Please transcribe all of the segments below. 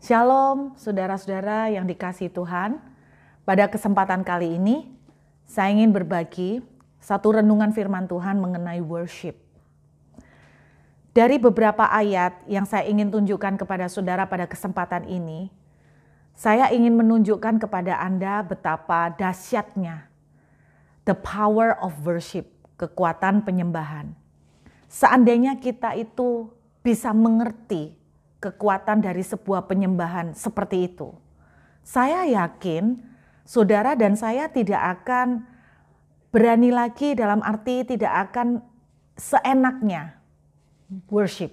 Shalom saudara-saudara yang dikasihi Tuhan. Pada kesempatan kali ini saya ingin berbagi satu renungan firman Tuhan mengenai worship. Dari beberapa ayat yang saya ingin tunjukkan kepada saudara pada kesempatan ini, saya ingin menunjukkan kepada Anda betapa dahsyatnya the power of worship, kekuatan penyembahan. Seandainya kita itu bisa mengerti kekuatan dari sebuah penyembahan seperti itu, saya yakin saudara dan saya tidak akan berani lagi, dalam arti tidak akan seenaknya worship.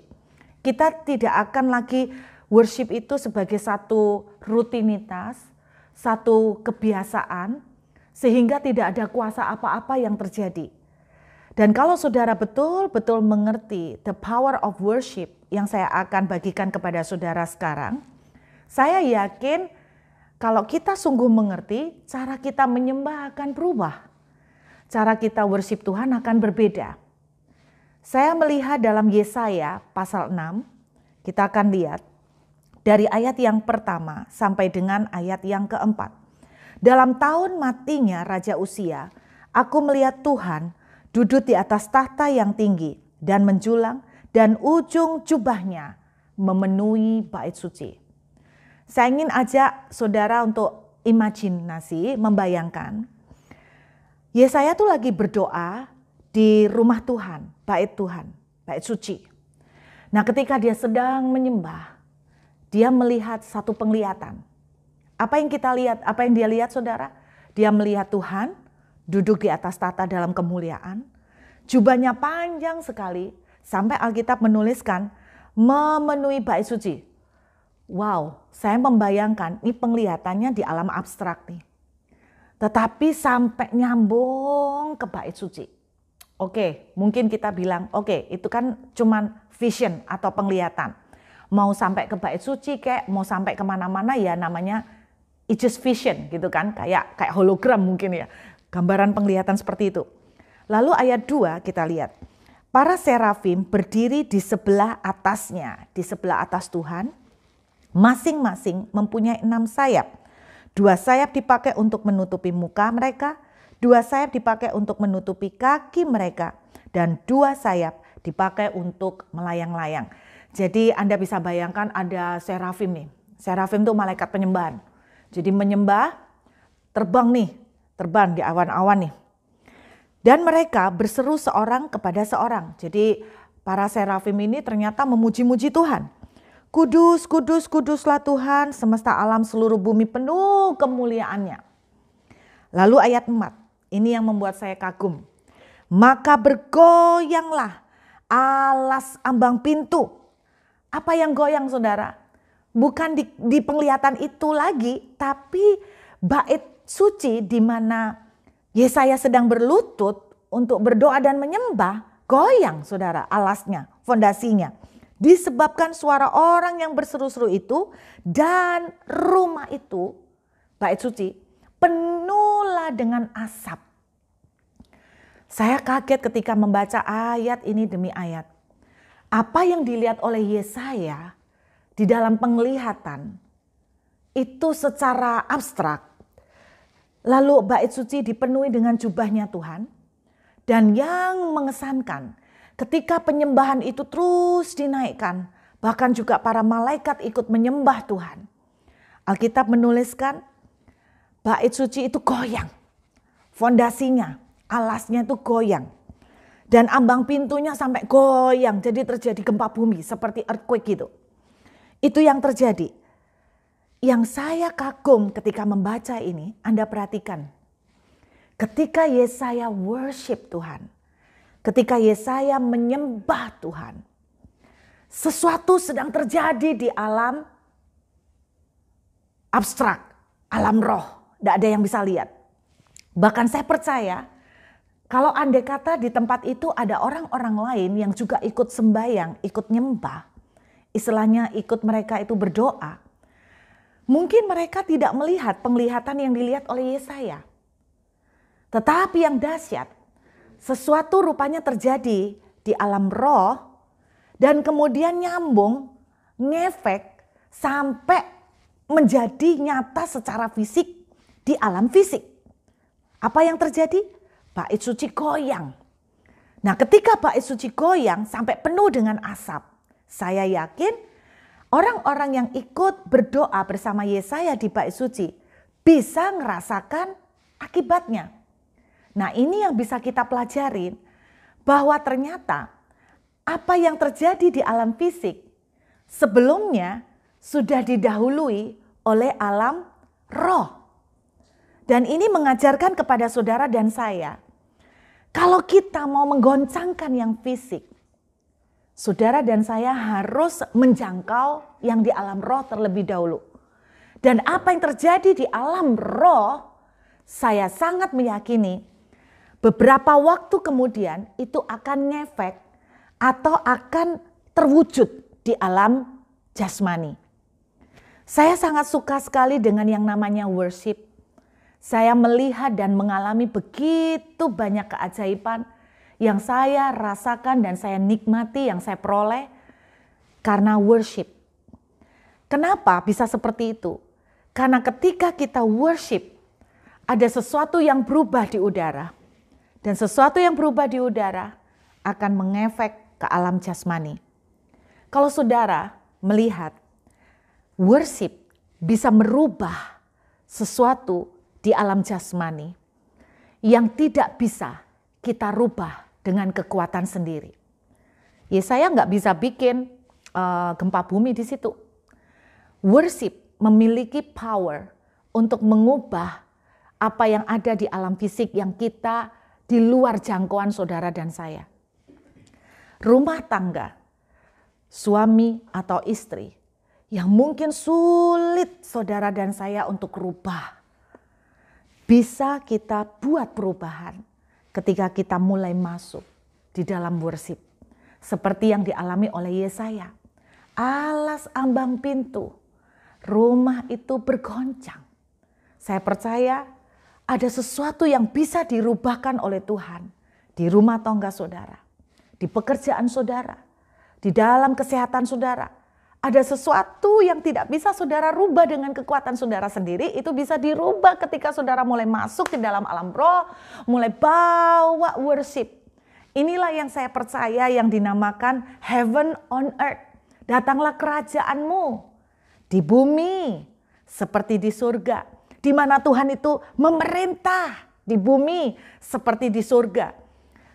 Kita tidak akan lagi worship itu sebagai satu rutinitas, satu kebiasaan, sehingga tidak ada kuasa apa-apa yang terjadi. Dan kalau saudara betul-betul mengerti the power of worship yang saya akan bagikan kepada saudara sekarang, saya yakin kalau kita sungguh mengerti, cara kita menyembah akan berubah. Cara kita worship Tuhan akan berbeda. Saya melihat dalam Yesaya pasal 6, kita akan lihat dari ayat yang pertama sampai dengan ayat yang keempat. Dalam tahun matinya Raja Uzia, aku melihat Tuhan duduk di atas tahta yang tinggi dan menjulang, dan ujung jubahnya memenuhi bait suci. Saya ingin ajak saudara untuk imajinasi, membayangkan. Yesaya tuh lagi berdoa di rumah Tuhan, bait suci. Nah, ketika dia sedang menyembah, dia melihat satu penglihatan. Apa yang kita lihat? Apa yang dia lihat, saudara? Dia melihat Tuhan duduk di atas tahta dalam kemuliaan, jubahnya panjang sekali, sampai Alkitab menuliskan memenuhi bait suci. Wow, saya membayangkan ini penglihatannya di alam abstrak nih. Tetapi sampai nyambung ke bait suci. Oke, mungkin kita bilang, oke, itu kan cuman vision atau penglihatan. Mau sampai ke bait suci kayak mau sampai kemana-mana ya namanya it's just vision gitu kan, kayak hologram mungkin ya. Gambaran penglihatan seperti itu. Lalu ayat 2 kita lihat. Para serafim berdiri di sebelah atasnya, di sebelah atas Tuhan. Masing-masing mempunyai 6 sayap. 2 sayap dipakai untuk menutupi muka mereka. 2 sayap dipakai untuk menutupi kaki mereka. Dan 2 sayap dipakai untuk melayang-layang. Jadi Anda bisa bayangkan ada serafim nih. Serafim itu malaikat penyembahan. Jadi menyembah, terbang di awan-awan nih. Dan mereka berseru seorang kepada seorang. Jadi para serafim ini ternyata memuji-muji Tuhan. Kudus, kudus, kuduslah Tuhan, semesta alam seluruh bumi penuh kemuliaannya. Lalu ayat 4, ini yang membuat saya kagum. Maka bergoyanglah alas ambang pintu. Apa yang goyang, saudara? Bukan di penglihatan itu lagi, tapi bait suci di mana Yesaya sedang berlutut untuk berdoa dan menyembah, goyang saudara alasnya, fondasinya. Disebabkan suara orang yang berseru-seru itu dan rumah itu, bait suci, penuhlah dengan asap. Saya kaget ketika membaca ayat ini demi ayat. Apa yang dilihat oleh Yesaya di dalam penglihatan itu secara abstrak. Lalu bait suci dipenuhi dengan jubahnya Tuhan. Dan yang mengesankan, ketika penyembahan itu terus dinaikkan, bahkan juga para malaikat ikut menyembah Tuhan. Alkitab menuliskan bait suci itu goyang. Fondasinya, alasnya itu goyang. Dan ambang pintunya sampai goyang, jadi terjadi gempa bumi seperti earthquake gitu. Itu yang terjadi. Yang saya kagum ketika membaca ini, Anda perhatikan. Ketika Yesaya worship Tuhan, ketika Yesaya menyembah Tuhan, sesuatu sedang terjadi di alam abstrak, alam roh. Tidak ada yang bisa lihat. Bahkan saya percaya, kalau andai kata di tempat itu ada orang-orang lain yang juga ikut sembahyang, ikut nyembah, istilahnya ikut mereka itu berdoa, mungkin mereka tidak melihat penglihatan yang dilihat oleh Yesaya. Tetapi yang dahsyat, sesuatu rupanya terjadi di alam roh dan kemudian nyambung, ngefek sampai menjadi nyata secara fisik di alam fisik. Apa yang terjadi? Bait suci goyang. Nah, ketika bait suci goyang sampai penuh dengan asap, saya yakin orang-orang yang ikut berdoa bersama Yesaya di bait suci bisa ngerasakan akibatnya. Nah, ini yang bisa kita pelajarin, bahwa ternyata apa yang terjadi di alam fisik sebelumnya sudah didahului oleh alam roh. Dan ini mengajarkan kepada saudara dan saya, kalau kita mau menggoncangkan yang fisik, saudara dan saya harus menjangkau yang di alam roh terlebih dahulu. Dan apa yang terjadi di alam roh, saya sangat meyakini beberapa waktu kemudian itu akan ngefek atau akan terwujud di alam jasmani. Saya sangat suka sekali dengan yang namanya worship. Saya melihat dan mengalami begitu banyak keajaiban yang saya rasakan dan saya nikmati, yang saya peroleh karena worship. Kenapa bisa seperti itu? Karena ketika kita worship, ada sesuatu yang berubah di udara. Dan sesuatu yang berubah di udara akan mengefek ke alam jasmani. Kalau saudara melihat worship bisa merubah sesuatu di alam jasmani yang tidak bisa kita rubah dengan kekuatan sendiri. Yesaya nggak bisa bikin gempa bumi di situ. Worship memiliki power untuk mengubah apa yang ada di alam fisik yang kita di luar jangkauan saudara dan saya. Rumah tangga, suami atau istri yang mungkin sulit saudara dan saya untuk rubah, bisa kita buat perubahan ketika kita mulai masuk di dalam worship. Seperti yang dialami oleh Yesaya. Alas ambang pintu, rumah itu bergoncang. Saya percaya ada sesuatu yang bisa dirubahkan oleh Tuhan di rumah tangga saudara, di pekerjaan saudara, di dalam kesehatan saudara. Ada sesuatu yang tidak bisa saudara rubah dengan kekuatan saudara sendiri, itu bisa dirubah ketika saudara mulai masuk di dalam alam roh, mulai bawa worship. Inilah yang saya percaya yang dinamakan heaven on earth. Datanglah kerajaanmu di bumi seperti di surga. Di mana Tuhan itu memerintah di bumi seperti di surga.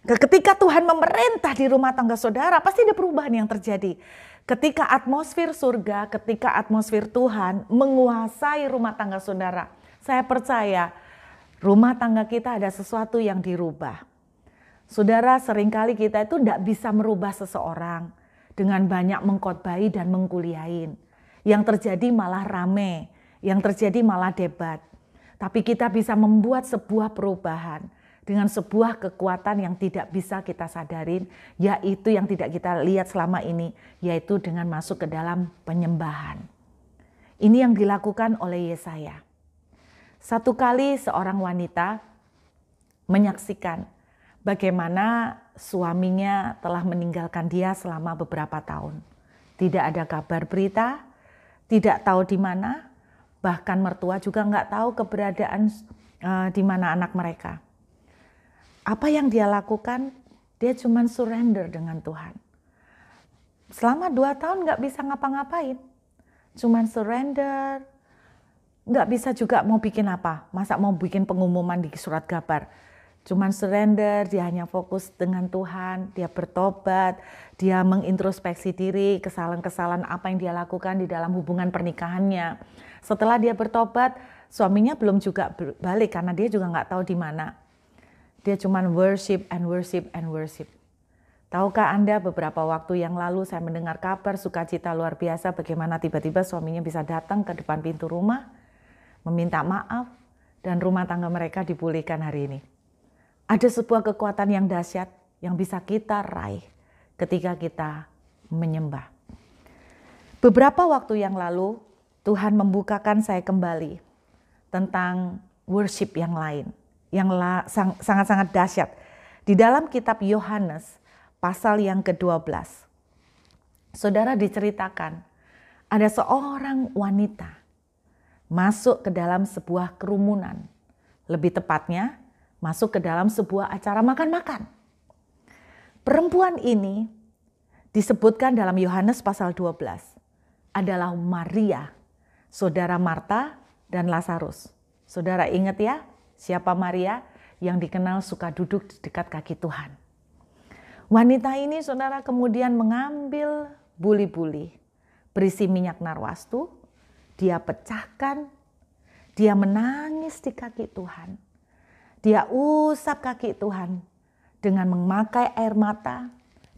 Ketika Tuhan memerintah di rumah tangga saudara, pasti ada perubahan yang terjadi. Ketika atmosfer surga, ketika atmosfer Tuhan menguasai rumah tangga saudara, saya percaya rumah tangga kita ada sesuatu yang dirubah. Saudara, seringkali kita itu tidak bisa merubah seseorang dengan banyak mengkhotbahi dan mengkuliahin. Yang terjadi malah rame, yang terjadi malah debat. Tapi kita bisa membuat sebuah perubahan dengan sebuah kekuatan yang tidak bisa kita sadarin, yaitu yang tidak kita lihat selama ini, yaitu dengan masuk ke dalam penyembahan. Ini yang dilakukan oleh Yesaya. Satu kali seorang wanita menyaksikan bagaimana suaminya telah meninggalkan dia selama beberapa tahun. Tidak ada kabar berita, tidak tahu di mana, bahkan mertua juga nggak tahu keberadaan di mana anak mereka. Apa yang dia lakukan? Dia cuma surrender dengan Tuhan. Selama 2 tahun nggak bisa ngapa-ngapain. Cuma surrender. Nggak bisa juga mau bikin apa. Masa mau bikin pengumuman di surat kabar. Cuma surrender, dia hanya fokus dengan Tuhan. Dia bertobat, dia mengintrospeksi diri, kesalahan-kesalahan apa yang dia lakukan di dalam hubungan pernikahannya. Setelah dia bertobat, suaminya belum juga balik karena dia juga nggak tahu di mana. Dia cuma worship and worship and worship. Tahukah Anda beberapa waktu yang lalu saya mendengar kabar sukacita luar biasa bagaimana tiba-tiba suaminya bisa datang ke depan pintu rumah, meminta maaf, dan rumah tangga mereka dipulihkan hari ini. Ada sebuah kekuatan yang dahsyat yang bisa kita raih ketika kita menyembah. Beberapa waktu yang lalu Tuhan membukakan saya kembali tentang worship yang lain. Yang sangat-sangat dahsyat. Di dalam kitab Yohanes pasal yang ke-12. Saudara, diceritakan ada seorang wanita masuk ke dalam sebuah kerumunan. Lebih tepatnya, masuk ke dalam sebuah acara makan-makan. Perempuan ini disebutkan dalam Yohanes pasal 12 adalah Maria, saudara Marta dan Lazarus. Saudara ingat ya, siapa Maria yang dikenal suka duduk di dekat kaki Tuhan. Wanita ini saudara kemudian mengambil buli-buli berisi minyak narwastu, dia pecahkan, dia menangis di kaki Tuhan. Dia usap kaki Tuhan dengan memakai air mata,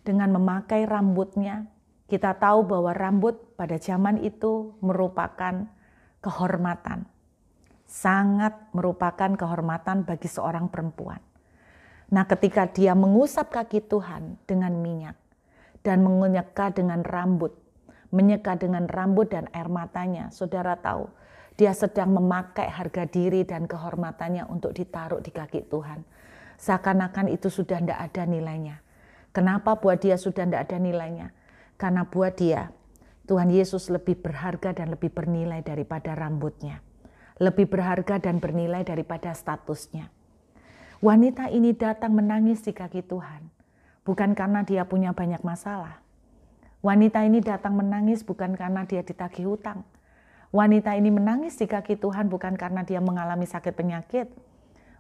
dengan memakai rambutnya. Kita tahu bahwa rambut pada zaman itu merupakan kehormatan. Sangat merupakan kehormatan bagi seorang perempuan. Nah, ketika dia mengusap kaki Tuhan dengan minyak dan menyeka dengan rambut dan air matanya, saudara tahu, dia sedang memakai harga diri dan kehormatannya untuk ditaruh di kaki Tuhan. Seakan-akan itu sudah tidak ada nilainya. Kenapa buat dia sudah tidak ada nilainya? Karena buat dia, Tuhan Yesus lebih berharga dan lebih bernilai daripada rambutnya. Lebih berharga dan bernilai daripada statusnya. Wanita ini datang menangis di kaki Tuhan, bukan karena dia punya banyak masalah. Wanita ini datang menangis bukan karena dia ditagih hutang. Wanita ini menangis di kaki Tuhan bukan karena dia mengalami sakit penyakit.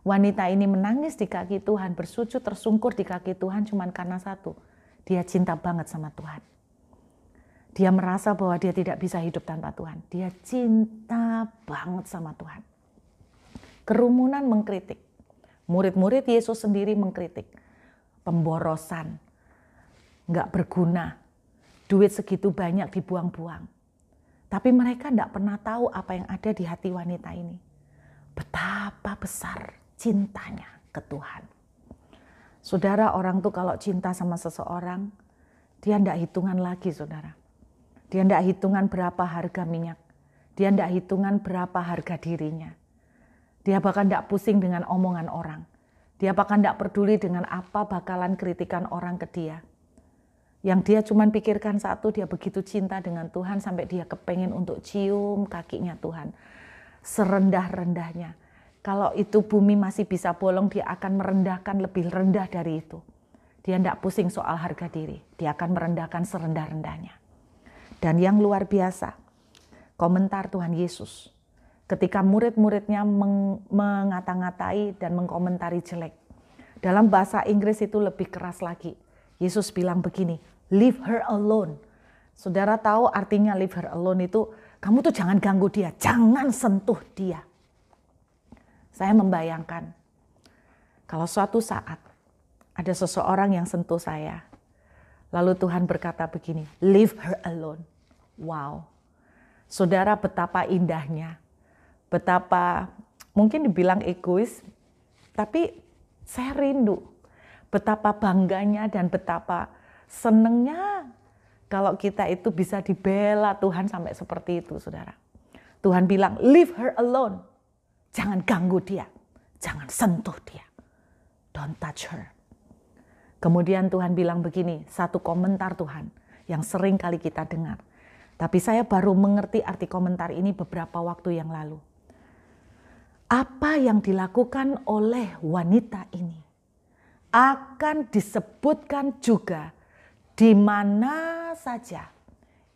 Wanita ini menangis di kaki Tuhan, bersujud tersungkur di kaki Tuhan cuma karena satu, dia cinta banget sama Tuhan. Dia merasa bahwa dia tidak bisa hidup tanpa Tuhan. Dia cinta banget sama Tuhan. Kerumunan mengkritik. Murid-murid Yesus sendiri mengkritik. Pemborosan. Nggak berguna. Duit segitu banyak dibuang-buang. Tapi mereka tidak pernah tahu apa yang ada di hati wanita ini. Betapa besar cintanya ke Tuhan. Saudara, orang tuh kalau cinta sama seseorang, dia tidak hitungan lagi, saudara. Dia tidak hitungan berapa harga minyak. Dia tidak hitungan berapa harga dirinya. Dia bahkan tidak pusing dengan omongan orang. Dia bahkan tidak peduli dengan apa bakalan kritikan orang ke dia. Yang dia cuma pikirkan satu, dia begitu cinta dengan Tuhan sampai dia kepengen untuk cium kakinya Tuhan. Serendah-rendahnya. Kalau itu bumi masih bisa bolong, dia akan merendahkan lebih rendah dari itu. Dia tidak pusing soal harga diri. Dia akan merendahkan serendah-rendahnya. Dan yang luar biasa, komentar Tuhan Yesus ketika murid-muridnya mengata-ngatai dan mengkomentari jelek. Dalam bahasa Inggris itu lebih keras lagi. Yesus bilang begini, leave her alone. Saudara tahu artinya leave her alone itu, kamu tuh jangan ganggu dia, jangan sentuh dia. Saya membayangkan, kalau suatu saat ada seseorang yang sentuh saya, lalu Tuhan berkata begini, leave her alone. Wow, saudara betapa indahnya, betapa mungkin dibilang egois, tapi saya rindu. Betapa bangganya dan betapa senengnya kalau kita itu bisa dibela Tuhan sampai seperti itu, saudara. Tuhan bilang, leave her alone. Jangan ganggu dia, jangan sentuh dia. Don't touch her. Kemudian Tuhan bilang begini, satu komentar Tuhan yang sering kali kita dengar. Tapi saya baru mengerti arti komentar ini beberapa waktu yang lalu. Apa yang dilakukan oleh wanita ini akan disebutkan juga di mana saja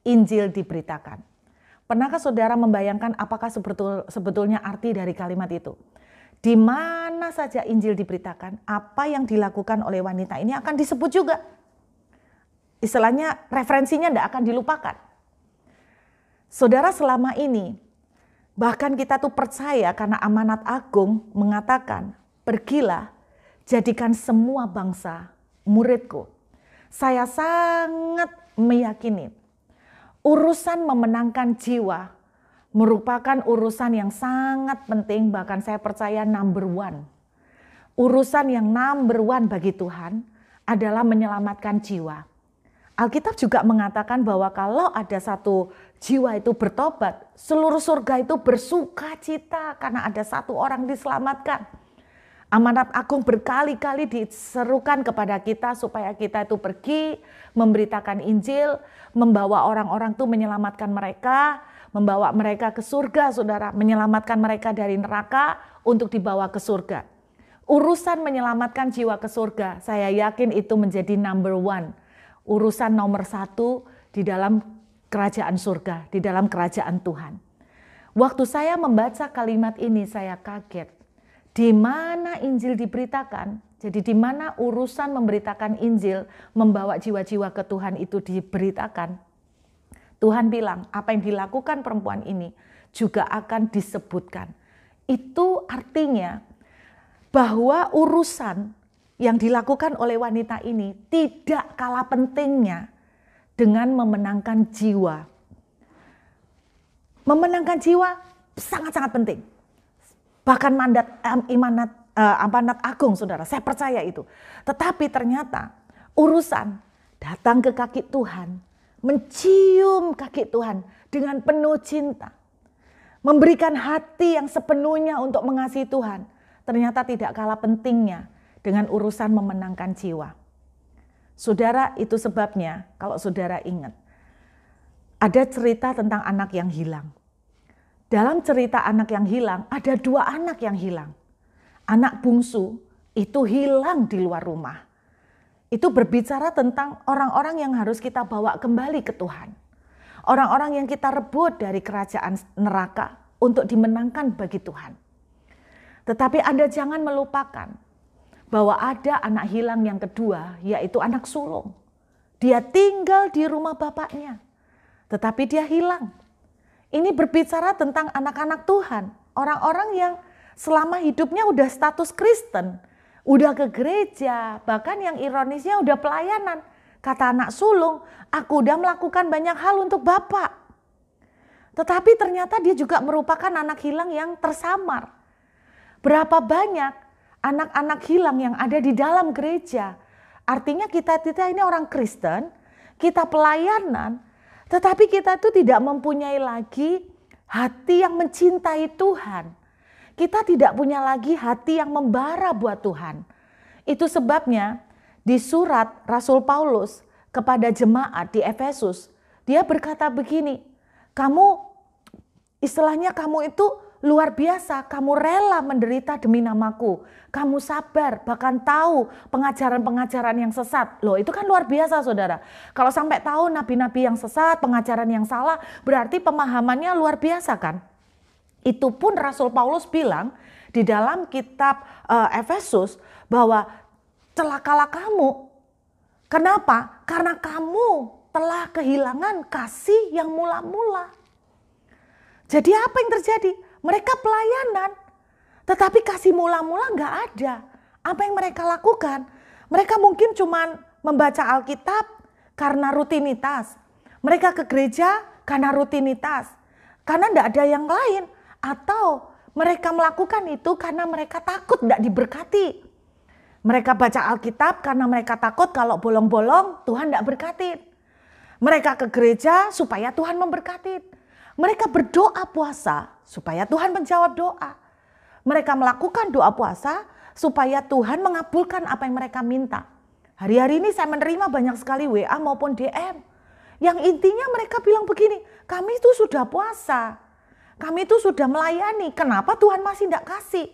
Injil diberitakan. Pernahkah saudara membayangkan apakah sebetulnya arti dari kalimat itu? Di mana saja Injil diberitakan, apa yang dilakukan oleh wanita ini akan disebut juga. Istilahnya referensinya tidak akan dilupakan. Saudara, selama ini bahkan kita tuh percaya karena amanat agung mengatakan, pergilah, jadikan semua bangsa muridku. Saya sangat meyakini urusan memenangkan jiwa merupakan urusan yang sangat penting, bahkan saya percaya number one. Urusan yang number one bagi Tuhan adalah menyelamatkan jiwa. Alkitab juga mengatakan bahwa kalau ada satu jiwa itu bertobat, seluruh surga itu bersuka cita karena ada satu orang diselamatkan. Amanat agung berkali-kali diserukan kepada kita supaya kita itu pergi memberitakan Injil, membawa orang-orang itu menyelamatkan mereka, membawa mereka ke surga, saudara, menyelamatkan mereka dari neraka untuk dibawa ke surga. Urusan menyelamatkan jiwa ke surga, saya yakin itu menjadi number one, urusan nomor satu di dalam kerajaan surga, di dalam kerajaan Tuhan. Waktu saya membaca kalimat ini, saya kaget. Di mana Injil diberitakan, jadi di mana urusan memberitakan Injil, membawa jiwa-jiwa ke Tuhan itu diberitakan, Tuhan bilang, apa yang dilakukan perempuan ini juga akan disebutkan. Itu artinya bahwa urusan yang dilakukan oleh wanita ini tidak kalah pentingnya dengan memenangkan jiwa. Memenangkan jiwa sangat-sangat penting. Bahkan mandat amanat agung, saudara, saya percaya itu. Tetapi ternyata urusan datang ke kaki Tuhan, mencium kaki Tuhan dengan penuh cinta, memberikan hati yang sepenuhnya untuk mengasihi Tuhan, ternyata tidak kalah pentingnya dengan urusan memenangkan jiwa. Saudara, itu sebabnya kalau saudara ingat, ada cerita tentang anak yang hilang. Dalam cerita anak yang hilang, ada 2 anak yang hilang. Anak bungsu itu hilang di luar rumah. Itu berbicara tentang orang-orang yang harus kita bawa kembali ke Tuhan. Orang-orang yang kita rebut dari kerajaan neraka untuk dimenangkan bagi Tuhan. Tetapi Anda jangan melupakan bahwa ada anak hilang yang kedua, yaitu anak sulung. Dia tinggal di rumah bapaknya, tetapi dia hilang. Ini berbicara tentang anak-anak Tuhan, orang-orang yang selama hidupnya udah status Kristen, udah ke gereja, bahkan yang ironisnya udah pelayanan. Kata anak sulung, aku udah melakukan banyak hal untuk Bapak. Tetapi ternyata dia juga merupakan anak hilang yang tersamar. Berapa banyak anak-anak hilang yang ada di dalam gereja. Artinya kita ini orang Kristen, kita pelayanan, tetapi kita itu tidak mempunyai lagi hati yang mencintai Tuhan. Kita tidak punya lagi hati yang membara buat Tuhan. Itu sebabnya di surat Rasul Paulus kepada jemaat di Efesus, dia berkata begini, istilahnya kamu itu luar biasa, kamu rela menderita demi namaku, kamu sabar, bahkan tahu pengajaran-pengajaran yang sesat. Loh, itu kan luar biasa, saudara. Kalau sampai tahu nabi-nabi yang sesat, pengajaran yang salah, berarti pemahamannya luar biasa kan? Itu pun Rasul Paulus bilang di dalam kitab Efesus bahwa celakalah kamu. Kenapa? Karena kamu telah kehilangan kasih yang mula-mula. Jadi apa yang terjadi? Mereka pelayanan, tetapi kasih mula-mula nggak ada. Apa yang mereka lakukan? Mereka mungkin cuma membaca Alkitab karena rutinitas. Mereka ke gereja karena rutinitas. Karena nggak ada yang lain. Atau mereka melakukan itu karena mereka takut nggak diberkati. Mereka baca Alkitab karena mereka takut kalau bolong-bolong Tuhan nggak berkatin. Mereka ke gereja supaya Tuhan memberkati. Mereka berdoa puasa supaya Tuhan menjawab doa. Mereka melakukan doa puasa supaya Tuhan mengabulkan apa yang mereka minta. Hari-hari ini saya menerima banyak sekali WA maupun DM. Yang intinya mereka bilang begini, kami itu sudah puasa. Kami itu sudah melayani, kenapa Tuhan masih tidak kasih?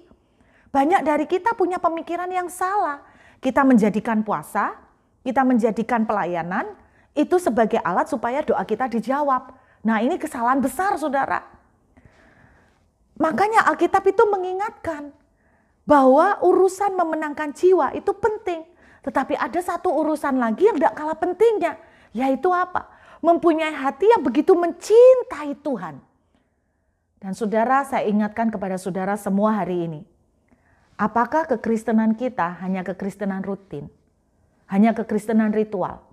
Banyak dari kita punya pemikiran yang salah. Kita menjadikan puasa, kita menjadikan pelayanan, itu sebagai alat supaya doa kita dijawab. Nah, ini kesalahan besar, saudara. Makanya Alkitab itu mengingatkan bahwa urusan memenangkan jiwa itu penting. Tetapi ada satu urusan lagi yang tidak kalah pentingnya, yaitu apa? Mempunyai hati yang begitu mencintai Tuhan. Dan saudara, saya ingatkan kepada saudara semua hari ini. Apakah kekristenan kita hanya kekristenan rutin? Hanya kekristenan ritual?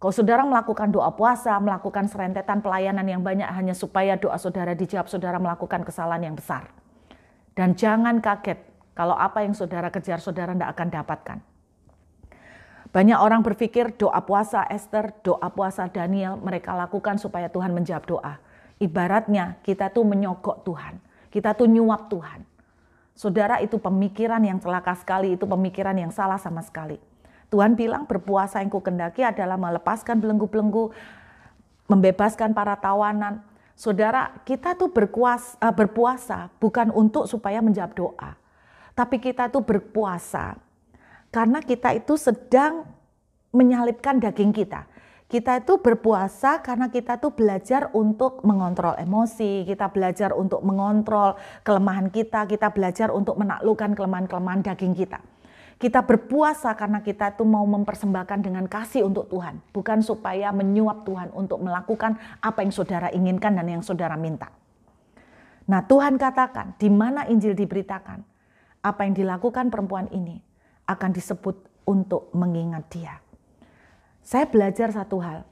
Kalau saudara melakukan doa puasa, melakukan serentetan pelayanan yang banyak hanya supaya doa saudara dijawab, saudara melakukan kesalahan yang besar. Dan jangan kaget kalau apa yang saudara kejar, saudara tidak akan dapatkan. Banyak orang berpikir doa puasa Esther, doa puasa Daniel, mereka lakukan supaya Tuhan menjawab doa. Ibaratnya kita tuh menyogok Tuhan, kita tuh nyuap Tuhan. Saudara, itu pemikiran yang celaka sekali, itu pemikiran yang salah sama sekali. Tuhan bilang berpuasa yang kukendaki adalah melepaskan belenggu-belenggu, membebaskan para tawanan. Saudara, kita tuh berpuasa bukan untuk supaya menjawab doa. Tapi kita tuh berpuasa karena kita itu sedang menyalibkan daging kita. Kita itu berpuasa karena kita tuh belajar untuk mengontrol emosi, kita belajar untuk mengontrol kelemahan kita belajar untuk menaklukkan kelemahan-kelemahan daging kita. Kita berpuasa karena kita tuh mau mempersembahkan dengan kasih untuk Tuhan, bukan supaya menyuap Tuhan untuk melakukan apa yang saudara inginkan dan yang saudara minta. Nah, Tuhan katakan, di mana Injil diberitakan, apa yang dilakukan perempuan ini akan disebut untuk mengingat dia. Saya belajar satu hal,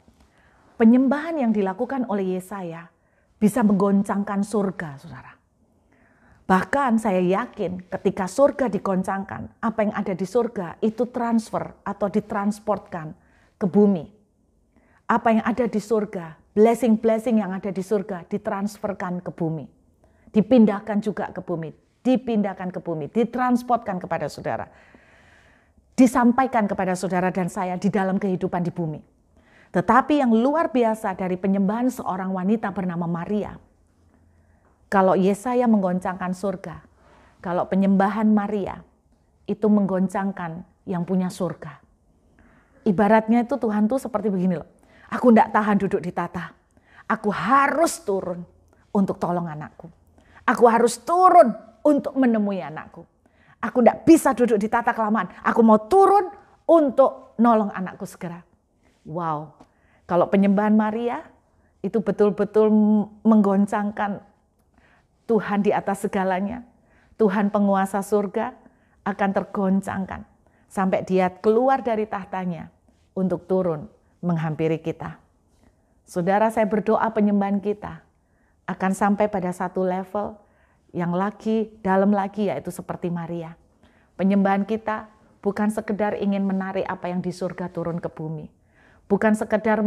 penyembahan yang dilakukan oleh Yesaya bisa menggoncangkan surga, saudara. Bahkan saya yakin ketika surga digoncangkan, apa yang ada di surga itu transfer atau ditransportkan ke bumi. Apa yang ada di surga, blessing-blessing yang ada di surga ditransferkan ke bumi. Dipindahkan juga ke bumi, ditransportkan kepada saudara. Disampaikan kepada saudara dan saya di dalam kehidupan di bumi. Tetapi yang luar biasa dari penyembahan seorang wanita bernama Maria. Kalau Yesaya menggoncangkan surga, kalau penyembahan Maria itu menggoncangkan yang punya surga. Ibaratnya itu Tuhan tuh seperti begini loh. Aku tidak tahan duduk di tata. Aku harus turun untuk tolong anakku. Aku harus turun untuk menemui anakku. Aku tidak bisa duduk di tata kelamaan. Aku mau turun untuk nolong anakku segera. Wow, kalau penyembahan Maria itu betul-betul menggoncangkan Tuhan di atas segalanya. Tuhan penguasa surga akan tergoncangkan sampai dia keluar dari tahtanya untuk turun menghampiri kita. Saudara, saya berdoa penyembahan kita akan sampai pada satu level yang dalam lagi, yaitu seperti Maria. Penyembahan kita bukan sekedar ingin menarik apa yang di surga turun ke bumi. Bukan sekedar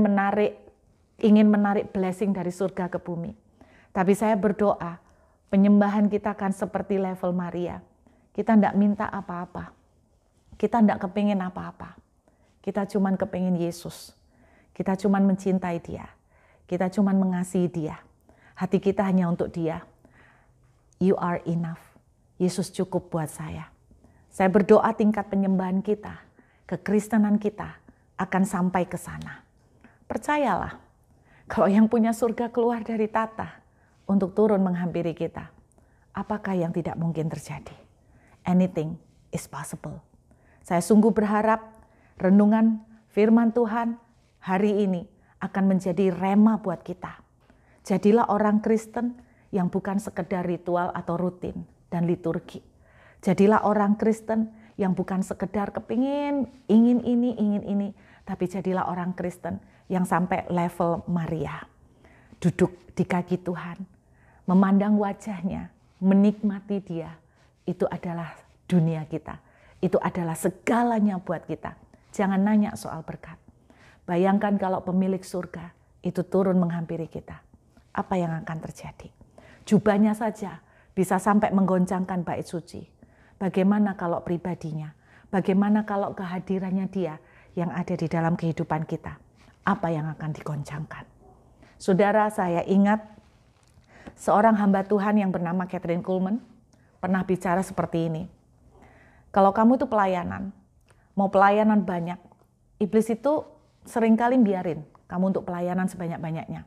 ingin menarik blessing dari surga ke bumi. Tapi saya berdoa, penyembahan kita akan seperti level Maria. Kita tidak minta apa-apa. Kita tidak kepingin apa-apa. Kita cuma kepingin Yesus. Kita cuma mencintai dia. Kita cuma mengasihi dia. Hati kita hanya untuk dia. You are enough. Yesus cukup buat saya. Saya berdoa tingkat penyembahan kita, kekristenan kita akan sampai ke sana. Percayalah, kalau yang punya surga keluar dari tata untuk turun menghampiri kita, apakah yang tidak mungkin terjadi? Anything is possible. Saya sungguh berharap renungan firman Tuhan hari ini akan menjadi rema buat kita. Jadilah orang Kristen yang bukan sekedar ritual atau rutin dan liturgi. Jadilah orang Kristen yang bukan sekedar ingin ini, tapi jadilah orang Kristen yang sampai level Maria. Duduk di kaki Tuhan, memandang wajahnya, menikmati dia. Itu adalah dunia kita. Itu adalah segalanya buat kita. Jangan nanya soal berkat. Bayangkan kalau pemilik surga itu turun menghampiri kita. Apa yang akan terjadi? Jubahnya saja bisa sampai menggoncangkan bait suci. Bagaimana kalau pribadinya? Bagaimana kalau kehadirannya dia yang ada di dalam kehidupan kita? Apa yang akan digoncangkan? Saudara, saya ingat seorang hamba Tuhan yang bernama Kathryn Kuhlman pernah bicara seperti ini. Kalau kamu itu pelayanan, mau pelayanan banyak, iblis itu seringkali biarin kamu untuk pelayanan sebanyak-banyaknya.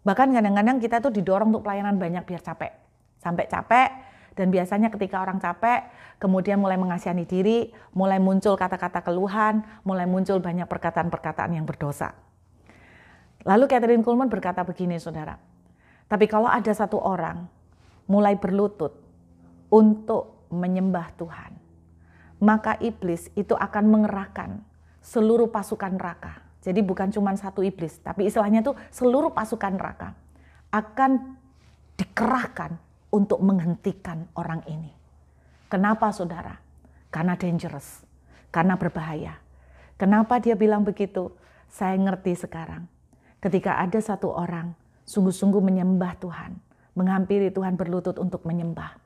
Bahkan kadang-kadang kita tuh didorong untuk pelayanan banyak biar capek. Sampai capek, dan biasanya ketika orang capek, kemudian mulai mengasihani diri, mulai muncul kata-kata keluhan, mulai muncul banyak perkataan-perkataan yang berdosa. Lalu Kathryn Kuhlman berkata begini, saudara. Tapi kalau ada satu orang mulai berlutut untuk menyembah Tuhan, maka iblis itu akan mengerahkan seluruh pasukan neraka. Jadi bukan cuma satu iblis, tapi istilahnya itu seluruh pasukan neraka akan dikerahkan untuk menghentikan orang ini. Kenapa saudara? Karena dangerous, karena berbahaya. Kenapa dia bilang begitu? Saya ngerti sekarang. Ketika ada satu orang sungguh-sungguh menyembah Tuhan, menghampiri Tuhan berlutut untuk menyembah,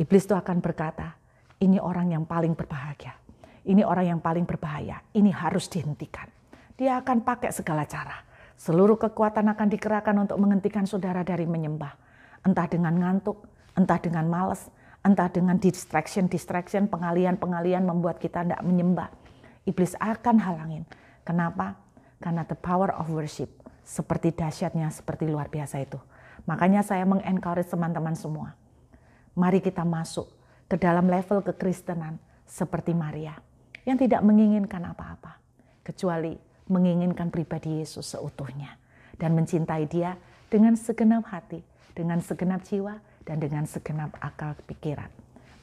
iblis itu akan berkata, ini orang yang paling berbahagia. Ini orang yang paling berbahaya. Ini harus dihentikan. Dia akan pakai segala cara Seluruh kekuatan akan dikerahkan untuk menghentikan saudara dari menyembah. Entah dengan ngantuk, entah dengan malas, entah dengan distraction, pengalian membuat kita tidak menyembah. Iblis akan halangin. Kenapa? Karena the power of worship. Seperti dahsyatnya, seperti luar biasa itu. Makanya saya mengencourage teman-teman semua. Mari kita masuk ke dalam level kekristenan seperti Maria. Yang tidak menginginkan apa-apa. Kecuali menginginkan pribadi Yesus seutuhnya. Dan mencintai dia dengan segenap hati, dengan segenap jiwa, dan dengan segenap akal pikiran.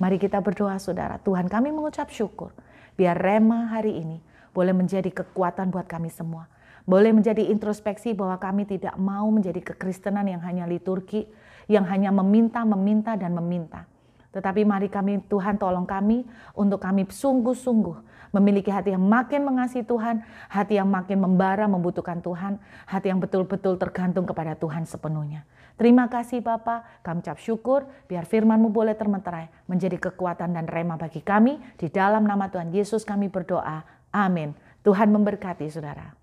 Mari kita berdoa saudara. Tuhan, kami mengucap syukur. Biar Rema hari ini boleh menjadi kekuatan buat kami semua. Boleh menjadi introspeksi bahwa kami tidak mau menjadi kekristenan yang hanya liturgi, yang hanya meminta, dan meminta. Tetapi mari kami, Tuhan tolong kami untuk kami sungguh-sungguh memiliki hati yang makin mengasihi Tuhan, hati yang makin membara membutuhkan Tuhan, hati yang betul-betul tergantung kepada Tuhan sepenuhnya. Terima kasih Bapa, kami ucap syukur biar firman-Mu boleh termeterai menjadi kekuatan dan rema bagi kami. Di dalam nama Tuhan Yesus kami berdoa. Amin. Tuhan memberkati saudara.